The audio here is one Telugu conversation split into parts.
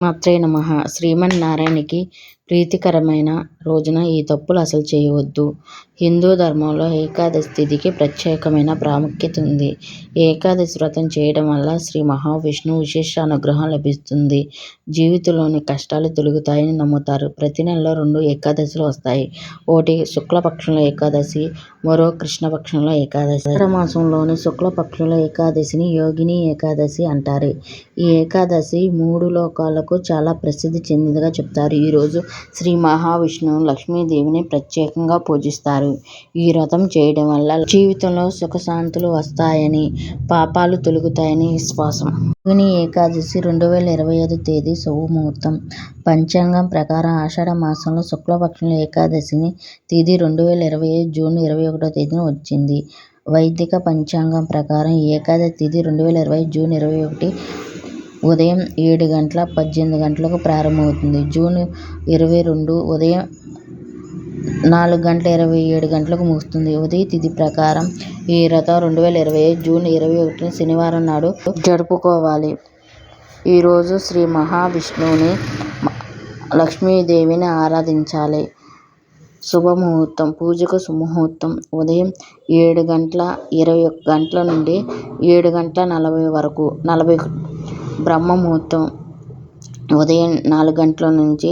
మాత్రే నమః. శ్రీమన్నారాయణకి ప్రీతికరమైన రోజున ఈ తప్పులు అసలు చేయవద్దు. హిందూ ధర్మంలో ఏకాదశి తిథికి ప్రత్యేకమైన ప్రాముఖ్యత ఉంది. ఏకాదశి వ్రతం చేయడం వల్ల శ్రీ మహావిష్ణువు విశేష అనుగ్రహం లభిస్తుంది. జీవితంలోని కష్టాలు తొలగుతాయని నమ్ముతారు. ప్రతి నెలలో 2 ఏకాదశులు వస్తాయి. ఒకటి శుక్లపక్షంలో ఏకాదశి, మరో కృష్ణపక్షంలో ఏకాదశి. ఆషాఢ మాసంలోని శుక్లపక్షంలో ఏకాదశిని యోగిని ఏకాదశి అంటారు. ఈ ఏకాదశి 3 లోకాలకు చాలా ప్రసిద్ధి చెందినదిగా చెప్తారు. ఈరోజు శ్రీ మహావిష్ణువు లక్ష్మీదేవిని ప్రత్యేకంగా పూజిస్తారు. ఈ వ్రతం చేయడం వల్ల జీవితంలో సుఖశాంతులు వస్తాయని, పాపాలు తొలగుతాయని విశ్వాసం. యోగిని ఏకాదశి 2025 తేదీ శుభముహూర్తం. పంచాంగం ప్రకారం ఆషాఢ మాసంలో శుక్లపక్షంలో ఏకాదశిని తిథి 2025 జూన్ 21వ తేదీన వచ్చింది. వైదిక పంచాంగం ప్రకారం ఈ ఏకాదశి తిథి 2025 జూన్ 21 ఉదయం 7:18 ప్రారంభమవుతుంది. జూన్ 22 ఉదయం 4:27 ముగుస్తుంది. ఉదయ తిథి ప్రకారం ఈ వ్రతం 2025 జూన్ 21 శనివారం నాడు జరుపుకోవాలి. ఈరోజు శ్రీ మహావిష్ణువుని, లక్ష్మీదేవిని ఆరాధించాలి. శుభముహూర్తం. పూజకు సుముహూర్తం ఉదయం 7:21 నుండి 7:40 వరకు. 40 బ్రహ్మముహూర్తం ఉదయం 4 గంటల నుంచి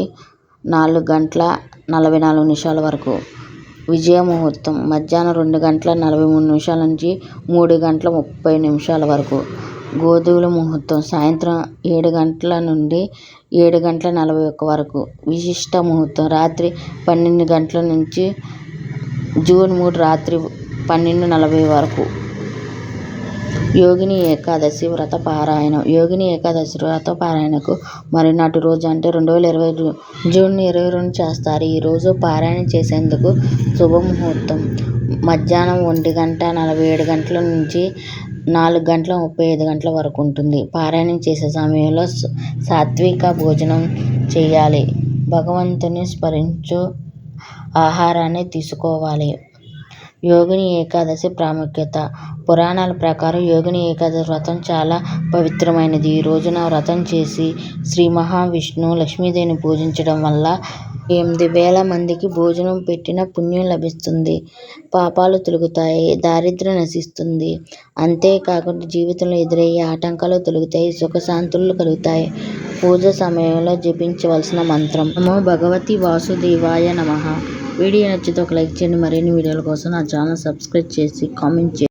4:44 వరకు. విజయ ముహూర్తం మధ్యాహ్నం 2:43 నుంచి 3:30 వరకు. గోధుల ముహూర్తం సాయంత్రం 7 గంటల నుండి 7:41 వరకు. విశిష్ట ముహూర్తం రాత్రి 12 గంటల నుంచి జూన్ 3 రాత్రి 12:40 వరకు. యోగిని ఏకాదశి వ్రత పారాయణం. యోగిని ఏకాదశి వ్రత పారాయణకు మరునాటి రోజు అంటే 2025 జూన్ 22 చేస్తారు. ఈ రోజు పారాయణ చేసేందుకు శుభముహూర్తం మధ్యాహ్నం 1:47 నుంచి 4:35 వరకు ఉంటుంది. పారాయణం చేసే సమయంలో సాత్విక భోజనం చేయాలి. భగవంతుని స్మరించు ఆహారాన్ని తీసుకోవాలి. యోగిని ఏకాదశి ప్రాముఖ్యత. పురాణాల ప్రకారం యోగిని ఏకాదశి వ్రతం చాలా పవిత్రమైనది. ఈ రోజున వ్రతం చేసి శ్రీ మహావిష్ణువు, లక్ష్మీదేవిని పూజించడం వల్ల 8,000 మందికి భోజనం పెట్టిన పుణ్యం లభిస్తుంది. పాపాలు తొలగుతాయి. దారిద్ర్యం నశిస్తుంది. అంతేకాకుండా జీవితంలో ఎదురయ్యే ఆటంకాలు తొలగుతాయి. సుఖశాంతులు కలుగుతాయి. పూజ సమయంలో జపించవలసిన మంత్రం నమో భగవతి వాసుదేవాయ నమః. వీడియో నచ్చితే ఒక లైక్ చేయండి. మరిన్ని వీడియోల కోసం నా ఛానల్ సబ్స్క్రైబ్ చేసి కామెంట్ చేయండి.